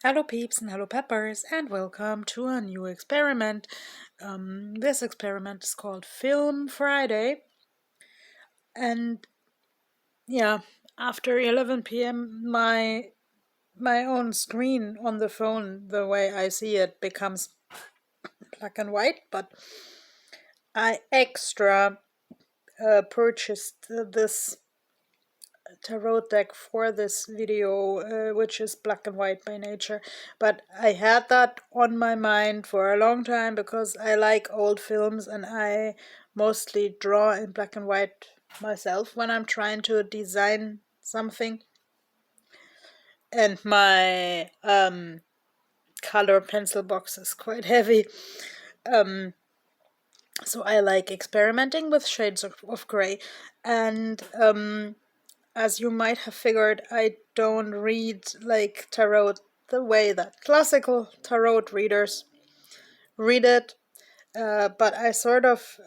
Hello peeps and hello peppers and welcome to a new experiment. This experiment is called Film Friday, and yeah, after 11 p.m. my own screen on the phone, the way I see it, becomes black and white, but I extra purchased this tarot deck for this video, which is black and white by nature. But I had that on my mind for a long time because I like old films and I mostly draw in black and white myself when I'm trying to design something. And my color pencil box is quite heavy. So I like experimenting with shades of gray. And as you might have figured, I don't read like tarot the way that classical tarot readers read it, but I sort of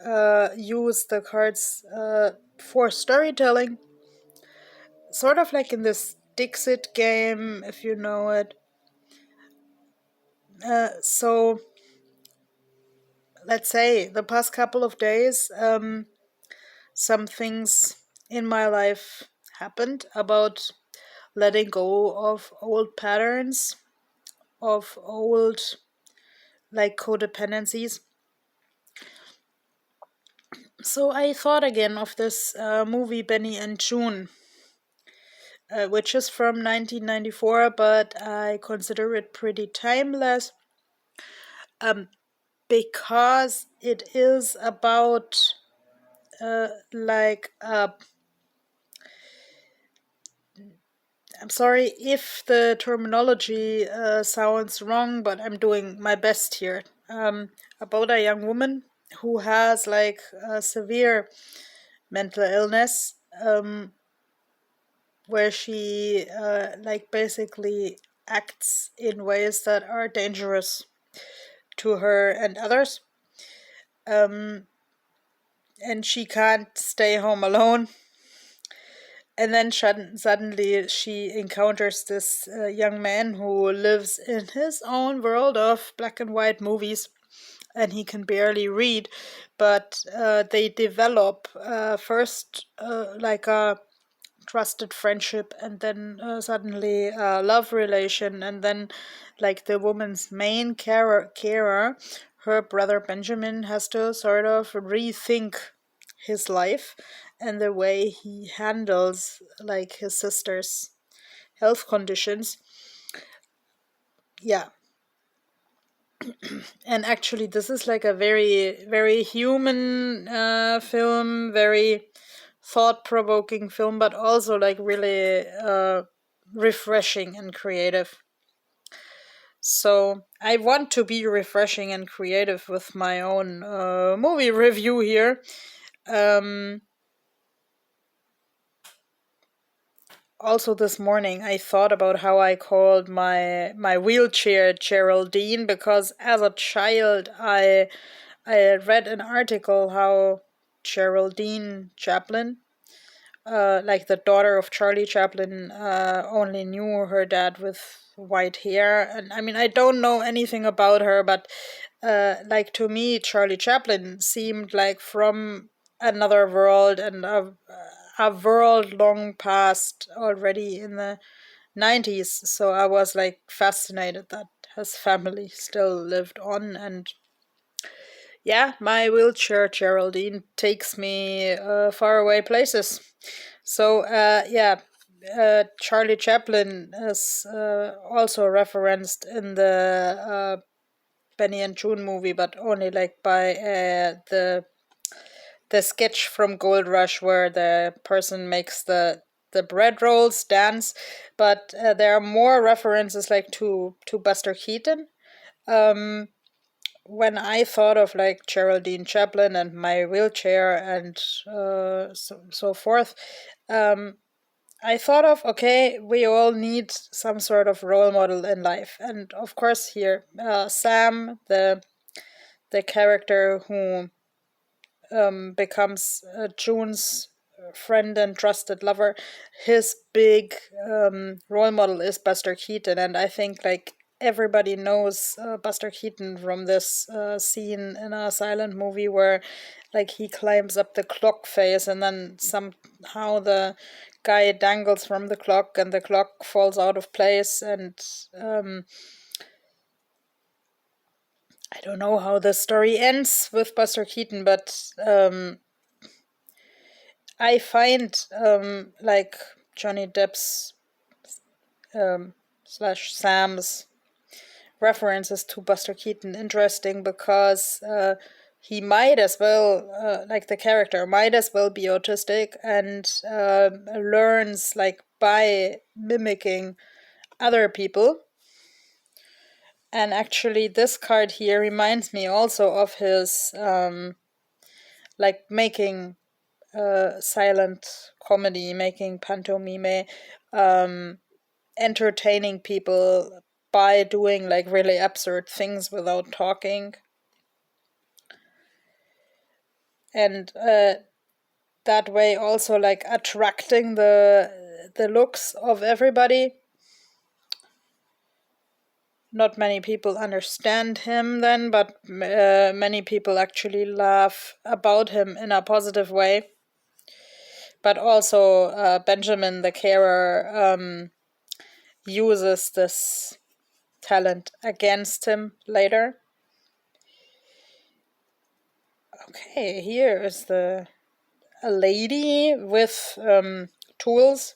use the cards for storytelling, sort of like in this Dixit game, if you know it. So let's say the past couple of days, some things in my life happened about letting go of old patterns, of old like codependencies. So I thought again of this movie Benny and Joon, which is from 1994, but I consider it pretty timeless because it is about like I'm sorry if the terminology sounds wrong, but I'm doing my best here. About a young woman who has like a severe mental illness, where she like basically acts in ways that are dangerous to her and others. And she can't stay home alone. And then suddenly she encounters this young man who lives in his own world of black and white movies, and he can barely read. But they develop first like a trusted friendship, and then suddenly a love relation, and then like the woman's main carer, her brother Benjamin, has to sort of rethink his life and the way he handles like his sister's health conditions. Yeah. And actually this is like a very human film, very thought-provoking film, but also like really refreshing and creative. So I want to be refreshing and creative with my own movie review here. Also this morning I thought about how I called my wheelchair Geraldine, because as a child I read an article how Geraldine Chaplin, like the daughter of Charlie Chaplin, only knew her dad with white hair. And I mean, I don't know anything about her, but like to me, Charlie Chaplin seemed like from another world, and a world long past already in the 90s. So I was like fascinated that his family still lived on. And yeah, my wheelchair Geraldine takes me far away places. So yeah, Charlie Chaplin is also referenced in the Benny and Joon movie, but only like by the sketch from Gold Rush where the person makes the bread rolls dance. But there are more references like to Buster Keaton. When I thought of like Geraldine Chaplin and my wheelchair and so forth, I thought of, okay, we all need some sort of role model in life, and of course here, Sam, the character who becomes June's friend and trusted lover, his big role model is Buster Keaton, and I think like everybody knows Buster Keaton from this scene in a silent movie where like he climbs up the clock face and then somehow the guy dangles from the clock and the clock falls out of place. And I don't know how the story ends with Buster Keaton, but I find like Johnny Depp's slash Sam's references to Buster Keaton interesting because he might as well, like the character, might as well be autistic and learns like by mimicking other people. And actually, this card here reminds me also of his like making silent comedy, making pantomime, entertaining people by doing like really absurd things without talking. And that way also like attracting the looks of everybody. Not many people understand him then, but many people actually laugh about him in a positive way. But also Benjamin the carer uses this talent against him later. Okay, here is a lady with tools.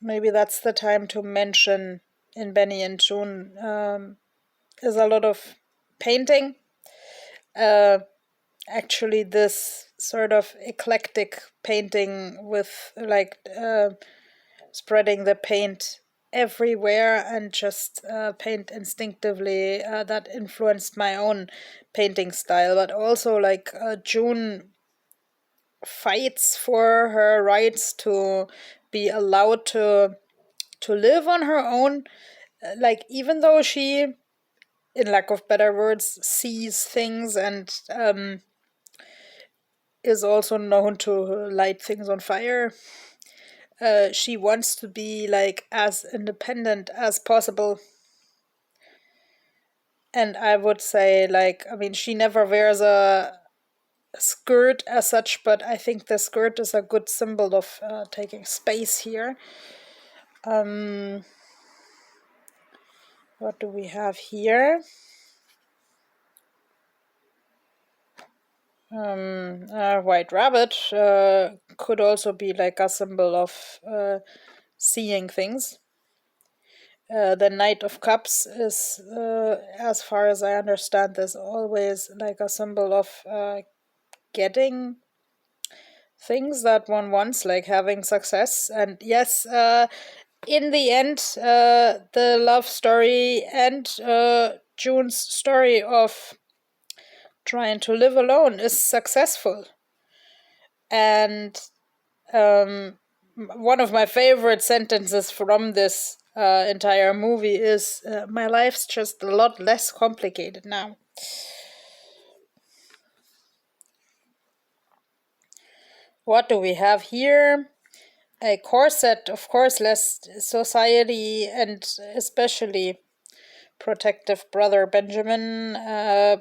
Maybe that's the time to mention in Benny and Joon is a lot of painting. Actually, this sort of eclectic painting with like spreading the paint everywhere and just paint instinctively that influenced my own painting style. But also like Joon fights for her rights to be allowed to live on her own, like even though she, in lack of better words, sees things and is also known to light things on fire. She wants to be like as independent as possible. And I would say, like, I mean, she never wears a skirt as such, but I think the skirt is a good symbol of taking space here. What do we have here? White rabbit could also be like a symbol of seeing things. The Knight of Cups is, as far as I understand, is always like a symbol of getting things that one wants, like having success. And yes, in the end, the love story and Joon's story of trying to live alone is successful. And one of my favorite sentences from this entire movie is my life's just a lot less complicated now. What do we have here? A corset, of course, less society and especially protective brother Benjamin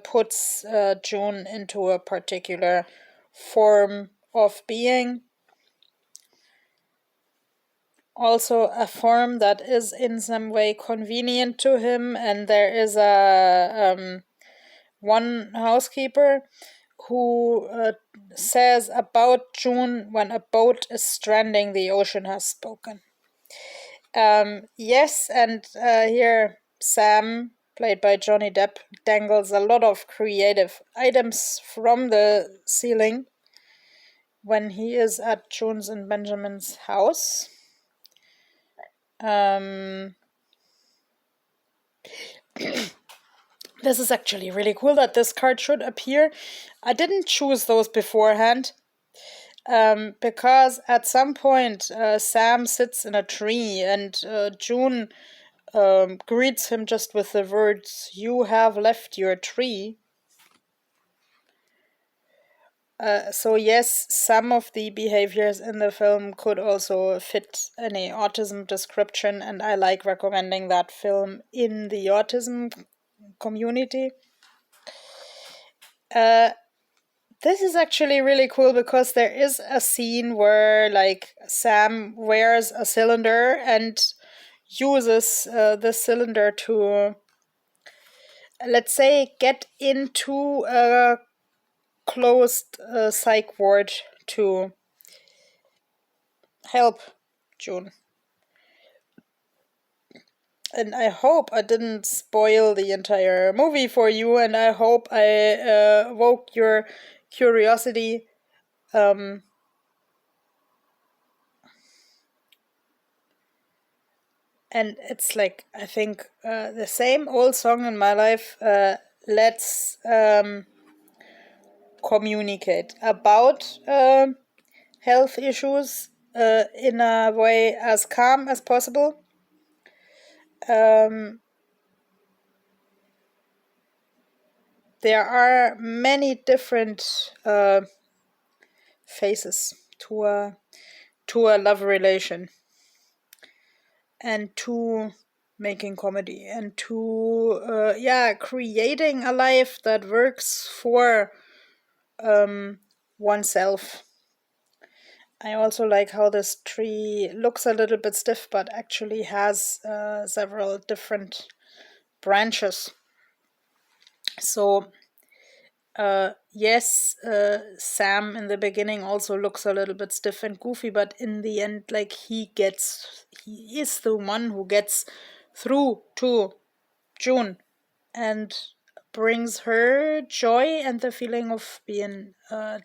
puts Joon into a particular form of being. Also a form that is in some way convenient to him, and there is a one housekeeper who says about Joon, when a boat is stranding, the ocean has spoken. Yes, and here Sam, played by Johnny Depp, dangles a lot of creative items from the ceiling when he is at Joon's and Benjamin's house. This is actually really cool that this card should appear. I didn't choose those beforehand because at some point Sam sits in a tree and Joon greets him just with the words, "You have left your tree." So yes, some of the behaviors in the film could also fit any autism description, and I like recommending that film in the autism community. Uh, this is actually really cool because there is a scene where like Sam wears a cylinder and uses the cylinder to, let's say, get into a closed psych ward to help June. And I hope I didn't spoil the entire movie for you, and I hope I woke your curiosity. Um, and it's like, I think, the same old song in my life. Let's communicate about health issues in a way as calm as possible. Um, there are many different faces to a love relation, and to making comedy, and to yeah, creating a life that works for oneself. I also like how this tree looks a little bit stiff but actually has several different branches. So yes, Sam in the beginning also looks a little bit stiff and goofy, but in the end, like, he is the one who gets through to June and brings her joy and the feeling of being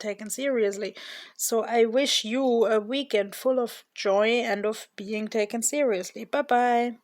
taken seriously. So I wish you a weekend full of joy and of being taken seriously. Bye bye.